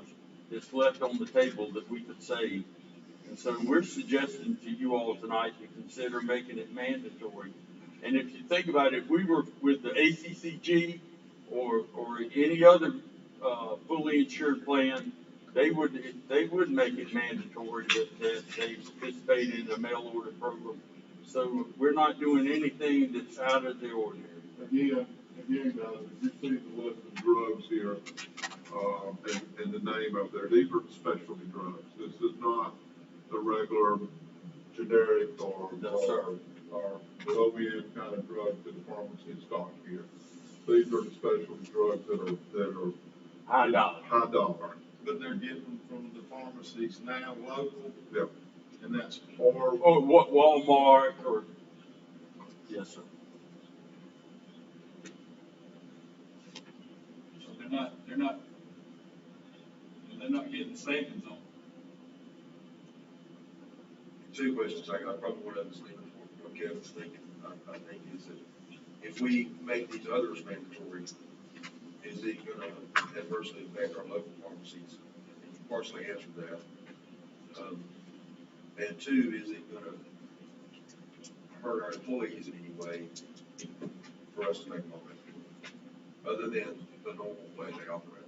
that's left on the table that we could save. And so we're suggesting to you all tonight to consider making it mandatory. And if you think about it, if we were with the ACCG or any other fully insured plan, they would make it mandatory that they participate in the mail order program. So we're not doing anything that's out of the ordinary. Again, guys, if you see the list of drugs here, and the name up there, these are specialty drugs. This is not the regular generic or low-end kind of drugs that the pharmacy stock here. These are the specialty drugs that are high dollar. But they're getting from the pharmacies now local. Yep. And that's. Or what Walmart or, yes, sir. savings on. Two questions I got, probably one of them's leaving for what Kevin's thinking, I think is that if we make these others mandatory, is it gonna adversely affect our local pharmacies? You partially answered that. And two, is it gonna hurt our employees in any way for us to make more money? Other than the normal way they operate,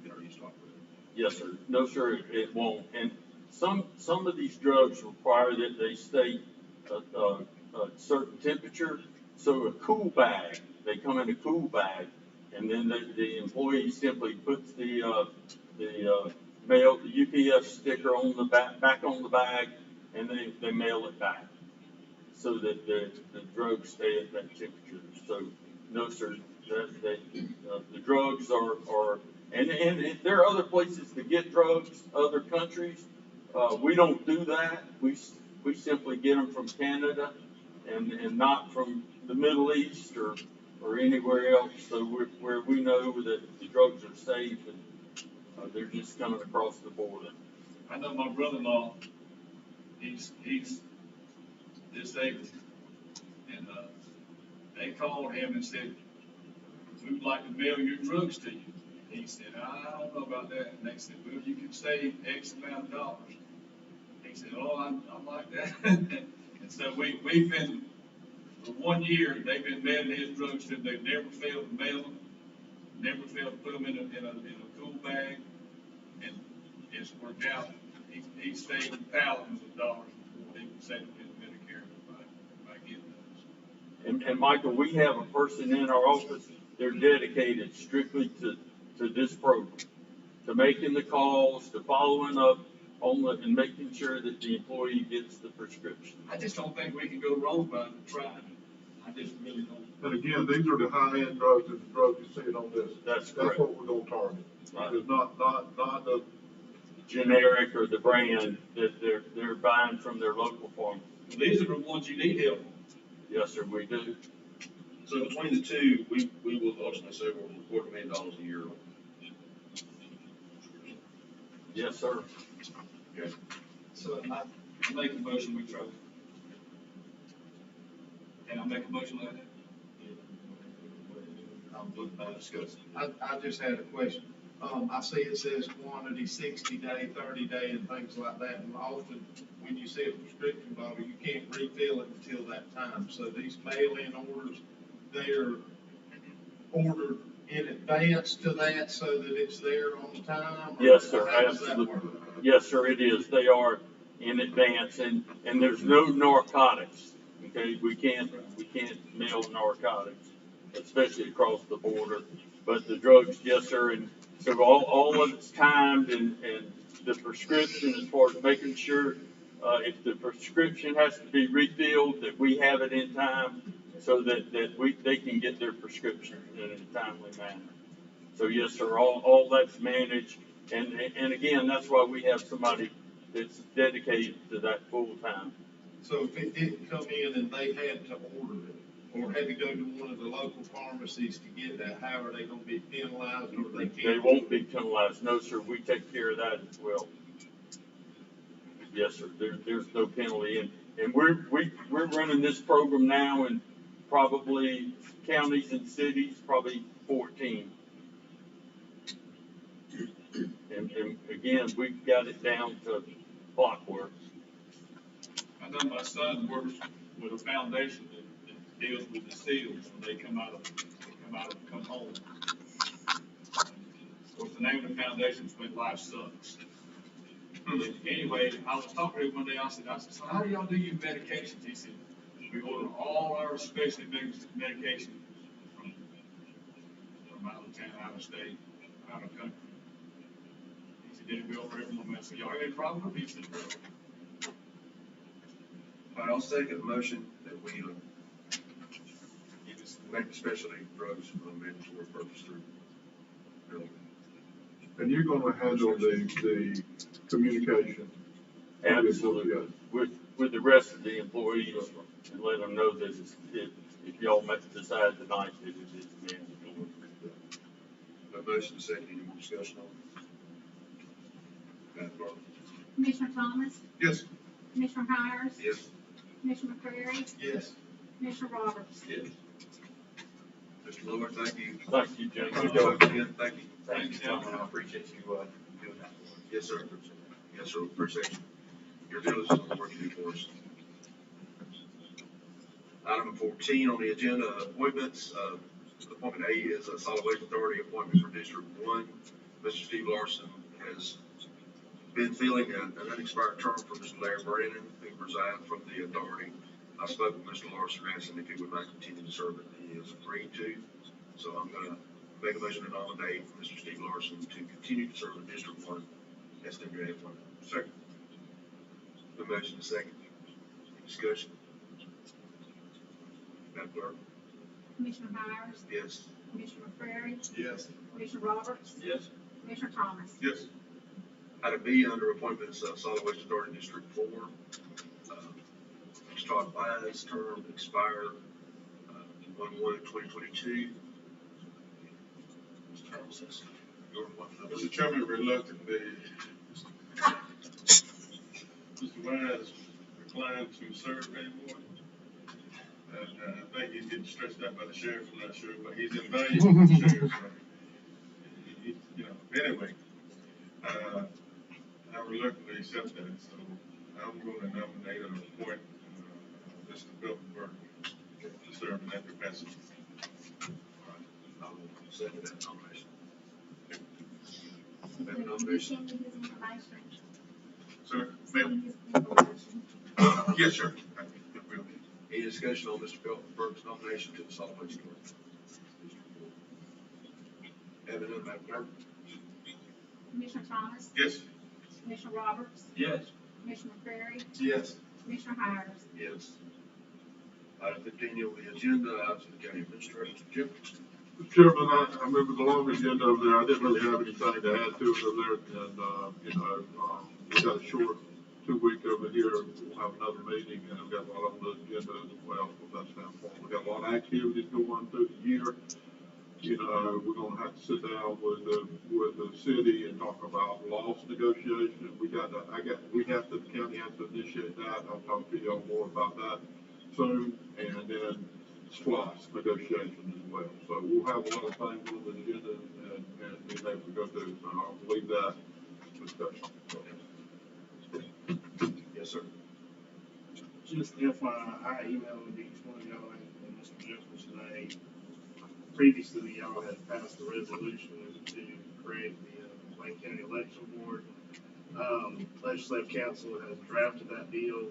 they're used to operating. Yes, sir. No, sir, it won't. And some of these drugs require that they stay a certain temperature. So a cool bag, they come in a cool bag, and then the employee simply puts the mail, the UPS sticker on the back on the bag, and they mail it back. So that the drugs stay at that temperature. So, no, sir, the drugs are, and if there are other places to get drugs, other countries, we don't do that. We simply get them from Canada and not from the Middle East or anywhere else. So where we know that the drugs are safe and they're just coming across the border. I know my brother-in-law, he's disabled, and they called him and said, we would like to mail your drugs to you. He said, I don't know about that. And they said, well, you can save X amount of dollars. He said, oh, I like that. And so we've been, for 1 year, they've been mailing his drugs to him. They've never failed to mail them, never failed to put them in a cool bag, and it's worked out. He's saved thousands of dollars before he saved in Medicare by getting those. And Michael, we have a person in our office, they're dedicated strictly to this program, to making the calls, to following up on and making sure that the employee gets the prescription. I just don't think we can go wrong by trying. I just really don't. And again, these are the high-end drugs, and the drugs you see on this. That's correct. That's what we're gonna target. Right. It's not the, Generic or the brand that they're buying from their local pharmacy. Well, these are the ones you need help on. Yes, sir, we do. So between the two, we will ultimately save over $250,000 a year. Yes, sir. Okay. So I make a motion, we try. And I make a motion like that? Discuss. I just had a question. I see it says quantity 60-day, 30-day, and things like that, and often when you see a prescription bottle, you can't refill it until that time. So these mail-in orders, they're ordered in advance to that so that it's there on time? Or Yes, sir, how does that absolutely. work? Yes, sir, it is. They are in advance, and there's no narcotics. Okay, we can't mail narcotics, especially across the border. But the drugs, yes, sir, and so all of it's timed, and the prescription, as far as making sure if the prescription has to be refilled, that we have it in time so that they can get their prescription in a timely manner. So yes, sir, all that's managed, and again, that's why we have somebody that's dedicated to that full time. So if it didn't come in and they had to order it, or had to go to one of the local pharmacies to get that, how are they gonna be penalized, or they can't? They won't be penalized. No, sir, we take care of that as well. Yes, sir, there's no penalty, and we're running this program now in probably counties and cities, probably 14. And again, we've got it down to clockwork. I know my son works with a foundation that deals with the seals when they come home. Of course, the name of the foundation is When Life Sucks. Anyway, I was talking to him one day, I said, so how do y'all do your medications? He said, we order all our specialty medication from out of town, out of state, out of country. He said, did it bill for everyone? I said, y'all have any problem? He said, no. All right, I'll second the motion that we make the specialty drugs mandatory purchase through. and you're gonna handle the communication. Absolutely. With the rest of the employees, and let them know that if y'all decide tonight that it is mandatory. The motion second, any more discussion on Madam Clerk? Commissioner Thomas, Yes. Commissioner Hires, Yes. Commissioner McCreary, Yes. Commissioner Roberts. Yes. Mr. Lord, thank you. Thank you, James. Thank you. Thank you. Thank you, gentlemen, I appreciate you, doing that. Yes, sir. Yes, sir. Appreciate you. Your diligence on the work you do for us. Item 14 on the agenda, appointments. Appointment A is a solid waste authority appointment for District 1. Mr. Steve Larson has been filling an unexpired term for Mr. Larry Brandon, who resigned from the authority. I spoke with Mr. Larson, asked him if he would like to continue to serve, and he has agreed to. So I'm gonna make a motion to nominate Mr. Steve Larson to continue to serve in District 1 SWA appointment. Second. The motion is second. Discussion. Madam Clerk? Commissioner Hires, Yes. Commissioner McCreary, Yes. Commissioner Roberts, Yes. Commissioner Thomas. Yes. Item B, under appointments, Solid Waste Authority District 4. Todd Wise, term expired 1/1/2022. Mr. Charles, that's your appointment. Mr. Chairman, reluctantly, Mr. Wise declined to serve anymore. I think he's getting stressed out by the sheriff, I'm not sure, but he's invaluable to the sheriff. So anyway, I reluctantly accept that, so I'm going to nominate or appoint Mr. Beltonburg to serve in that capacity. I will second that nomination. Have a Will you nomination? send me his information? Sir? Send me his information. Yes, sir. Any discussion on Mr. Beltonburg's nomination to the Solid Waste Authority? Have it done, Madam Clerk? Commissioner Thomas, Yes. Commissioner Roberts, Yes. Commissioner McCreary, Yes. Commissioner Hires. Yes. Item 15 on the agenda, items of the county administrator, Mr. Jefferson. Mr. Chairman, I remember the long agenda over there, I didn't really have anything to add to it over there, and, we got a short 2 week over here, we'll have another meeting, and we've got a lot on the agenda as well, from that standpoint. We've got a lot of activities going through the year. We're gonna have to sit down with the city and talk about loss negotiation. The county has to initiate that. I'll talk to y'all more about that soon. And then SPLOST negotiation as well. So we'll have a lot of things on the agenda and be able to go through. So I'll leave that discussion. Yes, sir. Just FYI, I emailed each one of y'all and Mr. Jefferson today. Previously, y'all had passed a resolution to create the Wayne County Election Board. Legislative Council has drafted that deal.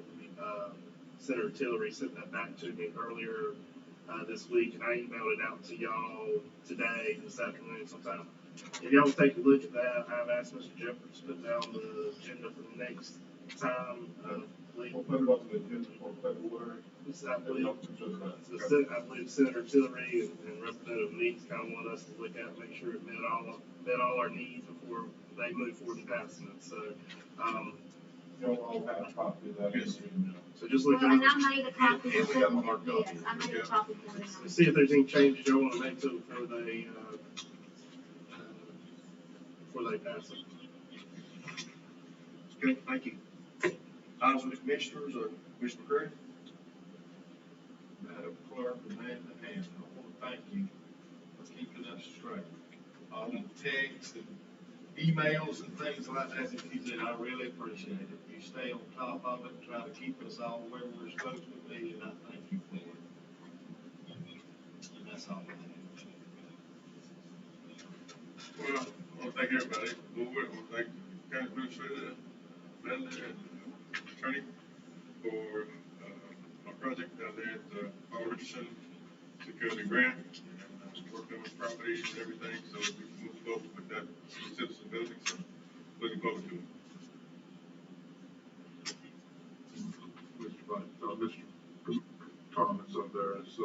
Senator Tillery sent that back to me earlier this week, and I emailed it out to y'all today, this afternoon sometime. If y'all will take a look at that, I've asked Mr. Jefferson to put down the agenda for the next time. We'll put it on the agenda for February. I believe Senator Tillery and Representative Meeks kind of want us to look at, make sure it met all our needs before they move forward to passing it. So, You'll all have a copy of that. Yes. so just Well, look and at I made a copy. And we got a hard copy. Yes, I made a copy for them. it, see if there's any changes y'all want to make to it before they pass it. Okay, thank you. Items of the commissioners, Commissioner McCreary? Madam Clerk and man in the hand, I want to thank you for keeping us straight. All the texts and emails and things like that that you did, I really appreciate it. You stay on top of it and try to keep us all where we're supposed to be, and I thank you for it. And that's all I have. Well, I want to thank everybody, board, I want to thank the county administrator, manager, and attorney for my project down there at Paul Richardson Security Grant, and working on properties and everything, so we can move forward with that citizen building, so looking forward to it. Mr. Thomas up there is,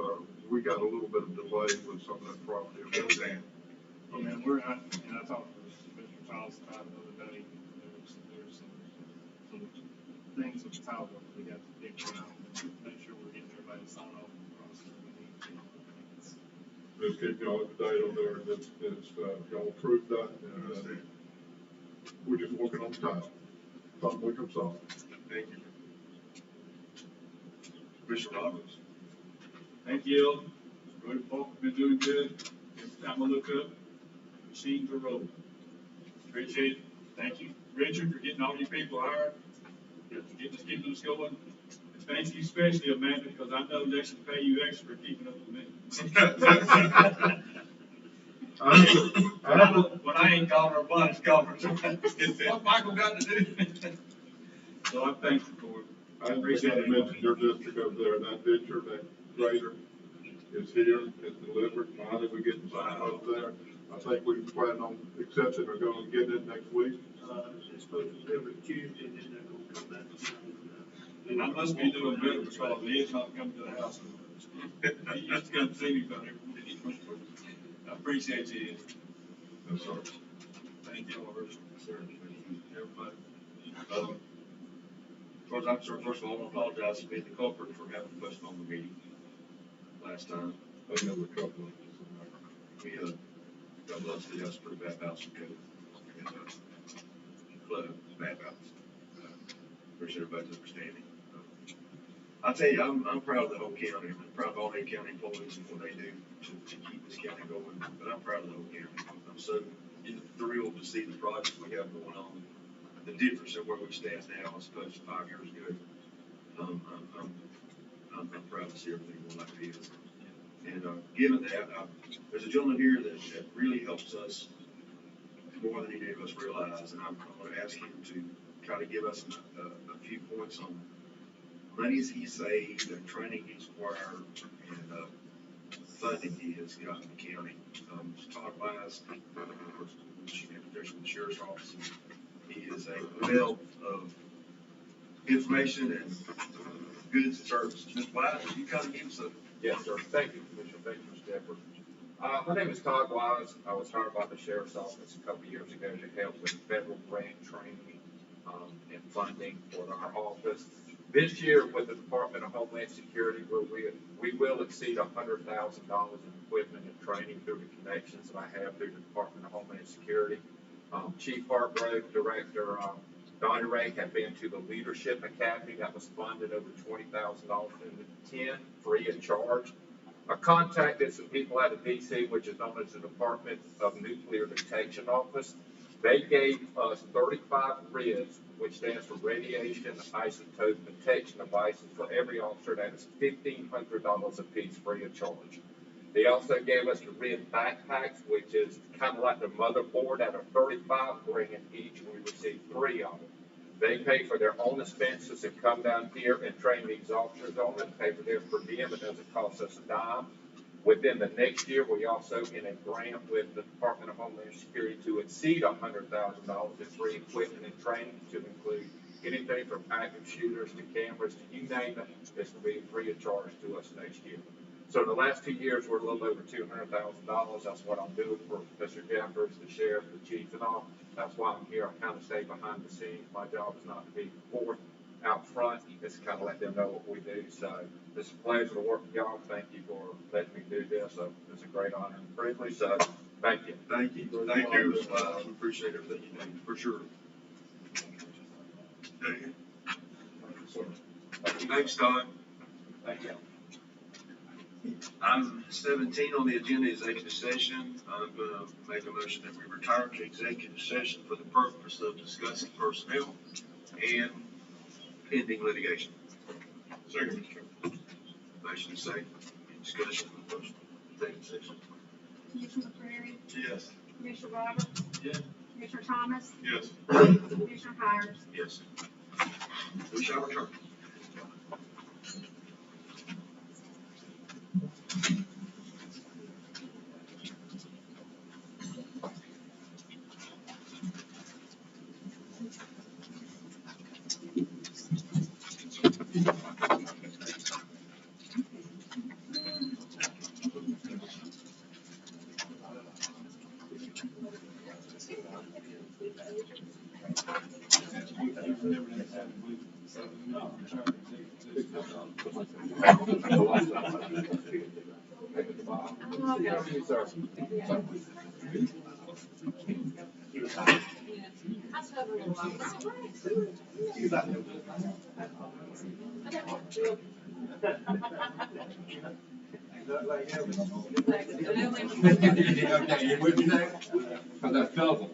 we got a little bit of delay with some of that property. I understand. Yeah, and I talked to Mr. Thomas about it the other day. There's some things with the title that we got to dig around, make sure we're getting everybody to sign off on the process we need to. Just keep y'all up to date on there, y'all approved that. I understand. we're just working on time. Something we can solve. Thank you. Commissioner Roberts. Thank you. Road department been doing good. Every time I look up, machines are rolling. Appreciate it. Thank you, Richard, for getting all you people hired. Keeping us going. And thank you especially, Amanda, because I know they should pay you extra for keeping up with me. When I ain't calling her bunch, call her. It's what Michael got to do. So I'm thankful for it. I appreciate to mention your district over there, that ditcher, that grader is here, it's delivered, finally we're getting signed over there. I think we plan on accepting or going to get it next week. It's supposed to deliver Tuesday, and then they're gonna come back. And I must be doing better because Ed's not coming to the house. He used to come see me about every week. I appreciate you, Ed. Yes, sir. Thank you, Robert. Everybody. As far as I'm concerned, first of all, I want to apologize to being the culprit for having to postpone the meeting last time. I know a couple of We, God bless the house, pretty bad house and code. And, flood, bad house. Appreciate everybody's understanding. I'll tell you, I'm proud of the whole county. I'm proud of all the county employees and what they do to keep this county going. But I'm proud of the whole county. I'm so thrilled to see the projects we have going on. The difference in where we stand now as opposed to 5 years ago. I'm proud to see everything going like it is. And given that, there's a gentleman here that really helps us more than any of us realize, and I'm going to ask him to try to give us a few points on monies he saved and training he's acquired and funding he has got in the county. Todd Wise, of course, from the Sheriff's Office. He is a wealth of information and goods and services. Mr. Wise, you kind of give us a... Yes, sir. Thank you, Commissioner. Thank you, Mr. Shepherd. My name is Todd Wise. I was hired by the Sheriff's Office a couple of years ago to help with federal grant training and funding for our office. This year, with the Department of Homeland Security, we will exceed $100,000 in equipment and training through the connections that I have through the Department of Homeland Security. Chief Hargrove, Director Donnie Ray have been to the Leadership Academy that was funded over $20,000 in 10, free of charge. I contacted some people out of DC, which is known as the Department of Nuclear Detection Office. They gave us 35 RIDs, which stands for Radiation Isotope Detection Devices, for every officer. That is $1,500 a piece, free of charge. They also gave us the RID backpacks, which is kind of like the motherboard out of 35 grand each. We received 3 of them. They pay for their own expenses and come down here and train these officers on it, pay for their per diem. It doesn't cost us a dime. Within the next year, we also in a grant with the Department of Homeland Security to exceed $100,000 in free equipment and training, to include anything from active shooters to cameras to you name it. This will be free of charge to us next year. So in the last 2 years, we're a little over $200,000. That's what I'm doing for Mr. Jeffers, the sheriff, the chief, and all. That's why I'm here. I kind of stay behind the scenes. My job is not to be forth out front. It's kind of let them know what we do. So it's a pleasure to work with y'all. Thank you for letting me do this. So it's a great honor and privilege. So thank you. Thank you. Thank you, Mr. Wise. We appreciate everything you do, for sure. Thanks, Todd. Thank you. Item 17 on the agenda is executive session. I'm going to make a motion that we retire to executive session for the purpose of discussing personnel and pending litigation. Second, Mr. Chairman. Motion is second. Any discussion on the first executive session? Commissioner Prairie, Yes. Commissioner Roberts, Yes. Commissioner Thomas, Yes. Commissioner Hires. Yes. We shall return. Okay, you with me now? Cause that's double.